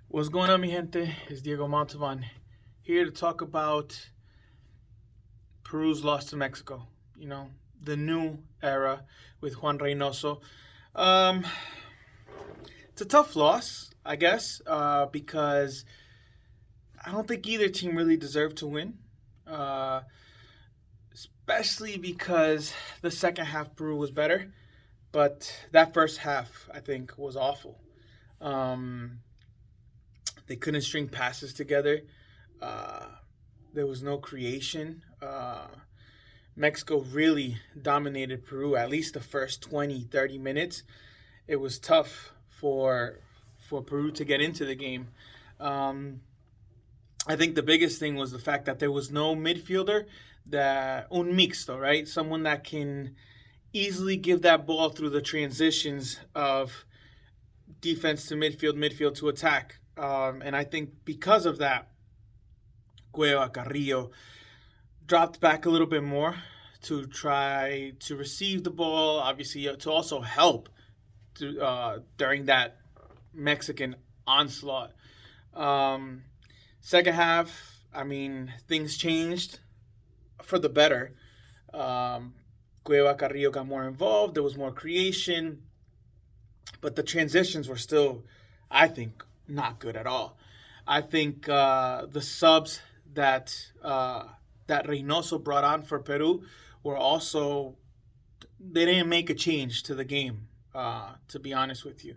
What's going on, mi gente? It's diegomontalvan here to talk about Peru's loss to Mexico. You know, the new era with Juan Reynoso. Um, it's a tough loss, I guess, because I don't think either team really deserved to win. Uh, Especially because the second half Peru was better, but that first half I think was awful. Um, they couldn't string passes together. Uh, there was no creation. Mexico really dominated Peru at least the first 20, 30 minutes. It was tough for Peru to get into the game. Um, I think the biggest thing was the fact that there was no midfielder, that un mixto, right? Someone that can easily give that ball through the transitions of defense to midfield, midfield to attack. And I think because of that, Cueva, Carrillo dropped back a little bit more to try to receive the ball, obviously to also help during that Mexican onslaught. Um, Second half, I mean, things changed for the better. Um, Cueva Carrillo got more involved. There was more creation, but the transitions were still, I think, not good at all. I think the subs that Reynoso brought on for Peru were also they didn't make a change to the game. To be honest with you,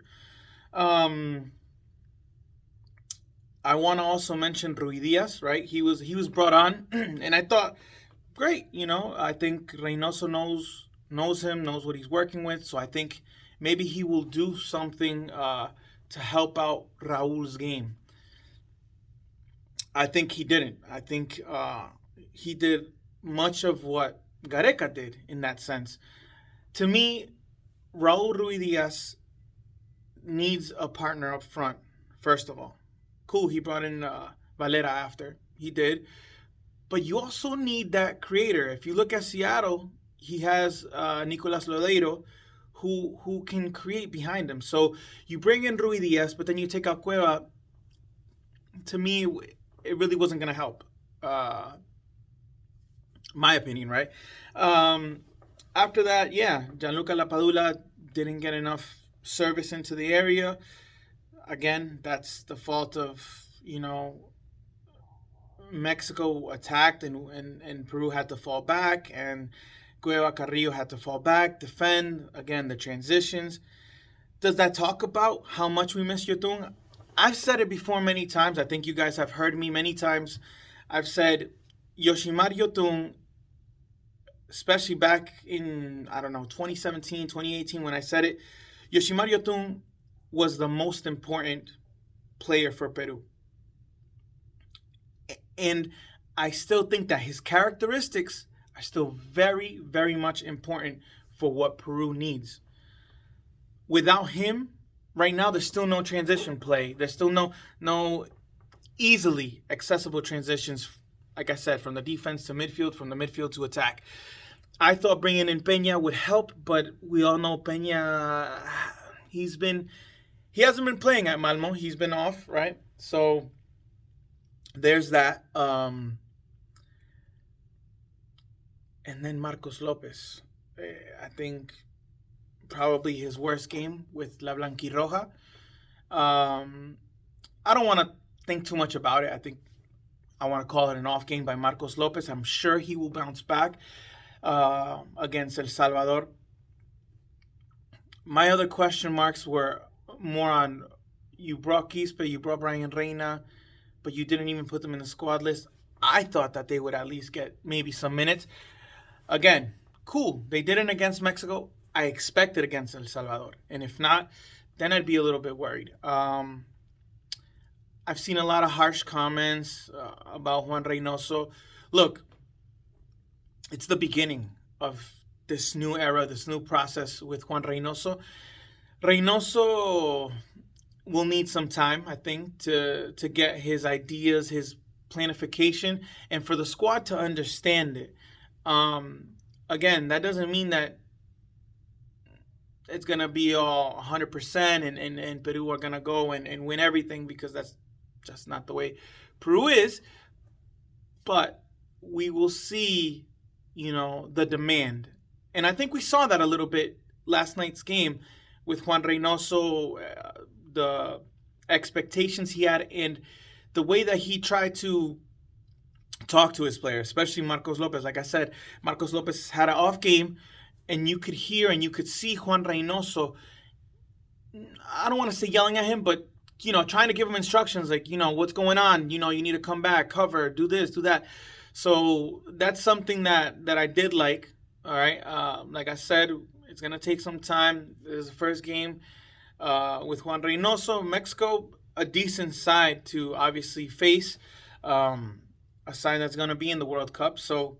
um, I want to also mention Rui Diaz. Right, he was brought on, and I thought, great. You know, I think Reynoso knows him, knows what he's working with. So I think maybe he will do something to help out Raul's game. I think he didn't. I think he did much of what Gareca did in that sense. To me, Raul Rui Diaz needs a partner up front, first of all. Cool, he brought in Valera after. He did. But you also need that creator. If you look at Seattle, he has Nicolas Lodeiro, who can create behind him. So you bring in Rui Diaz, but then you take out Cueva. To me, it really wasn't going to help. Uh, my opinion, right? Um, After that, yeah, Gianluca Lapadula didn't get enough service into the area. Again, that's the fault of, Mexico attacked and Peru had to fall back, and Cueva Carrillo had to fall back, defend. Again, the transitions. Does that talk about how much we miss Yotun? I've said it before many times. I think you guys have heard me many times. I've said Yoshimar Yotun, especially back in, I don't know, 2017, 2018, when I said it, Yoshimar Yotun was the most important player for Peru. And I still think that his characteristics are still very, very much important for what Peru needs. Without him, right now there's still no transition play. There's still no easily accessible transitions. Like I said, from the defense to midfield, from the midfield to attack. I thought bringing in Peña would help, but we all know Peña. He hasn't been playing at Malmo. He's been off, right? So there's that. And then Marcos Lopez. I think probably his worst game with La Blanquirroja. I don't want to think too much about it. I think I want to call it an off game by Marcos Lopez. I'm sure he will bounce back against El Salvador. My other question marks were more on, you brought Quispe, you brought Brian Reina, but you didn't even put them in the squad list. I thought that they would at least get maybe some minutes. Again, cool. They didn't against Mexico. I expected against El Salvador. And if not, then I'd be a little bit worried. I've seen a lot of harsh comments about Juan Reynoso. Look, it's the beginning of this new era, this new process with Juan Reynoso. Reynoso will need some time, I think, to get his ideas, his planification, and for the squad to understand it. Again, that doesn't mean that it's going to be all 100% and Peru are going to go and win everything, because that's just not the way Peru is. But we will see, the demand. And I think we saw that a little bit last night's game with Juan Reynoso, the expectations he had and the way that he tried to talk to his players, especially Marcos Lopez. Like I said, Marcos Lopez had an off game, and you could hear and you could see Juan Reynoso, I don't want to say yelling at him, but, trying to give him instructions like, what's going on? You need to come back, cover, do this, do that. So that's something that I did like. All right. Like I said, it's going to take some time. This is the first game with Juan Reynoso. Mexico, a decent side to obviously face. A side that's going to be in the World Cup. So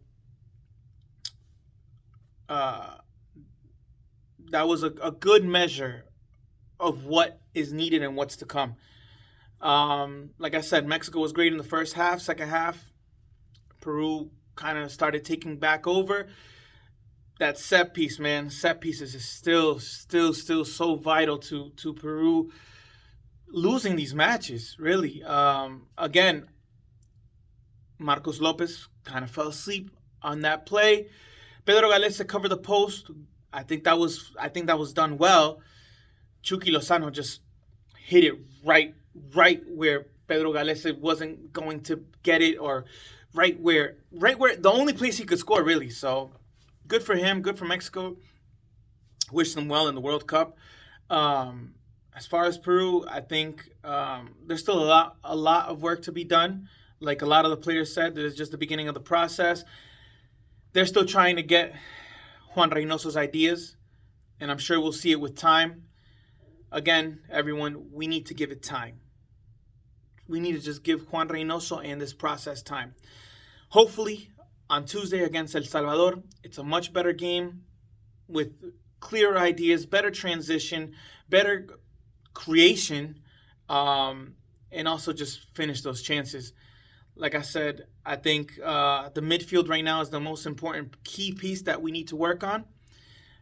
that was a good measure of what is needed and what's to come. Like I said, Mexico was great in the first half. Second half, Peru kind of started taking back over. That set piece, man, set pieces is still so vital to Peru losing these matches, really. Again, Marcos Lopez kind of fell asleep on that play. Pedro Galese covered the post. I think that was done well. Chucky Lozano just hit it right where Pedro Galese wasn't going to get it, or right where the only place he could score, really. So good for him, good for Mexico. Wish them well in the World Cup. As far as Peru, I think there's still a lot of work to be done. Like a lot of the players said, this is just the beginning of the process. They're still trying to get Juan Reynoso's ideas, and I'm sure we'll see it with time. Again, everyone, we need to give it time. We need to just give Juan Reynoso and this process time. Hopefully, on Tuesday against El Salvador, it's a much better game with clearer ideas, better transition, better creation, and also just finish those chances. Like I said, I think the midfield right now is the most important key piece that we need to work on.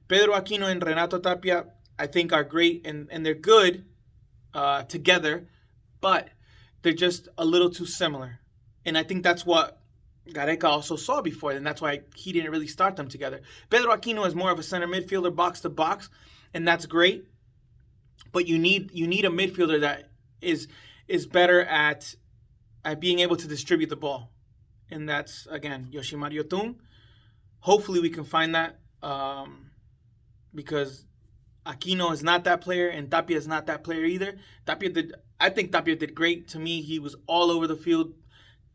Pedro Aquino and Renato Tapia, I think, are great, and they're good together, but they're just a little too similar. And I think that's what Gareca also saw before, and that's why he didn't really start them together. Pedro Aquino is more of a center midfielder, box to box, and that's great. But you need a midfielder that is better at being able to distribute the ball. And that's, again, Yoshimar Yotun. Hopefully we can find that because Aquino is not that player and Tapia is not that player either. I think Tapia did great. To me, he was all over the field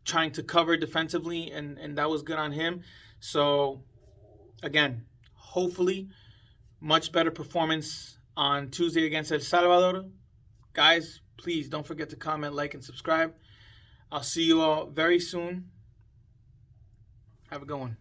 trying to cover defensively, and that was good on him. So, again, hopefully much better performance on Tuesday against El Salvador. Guys, please don't forget to comment, like, and subscribe. I'll see you all very soon. Have a good one.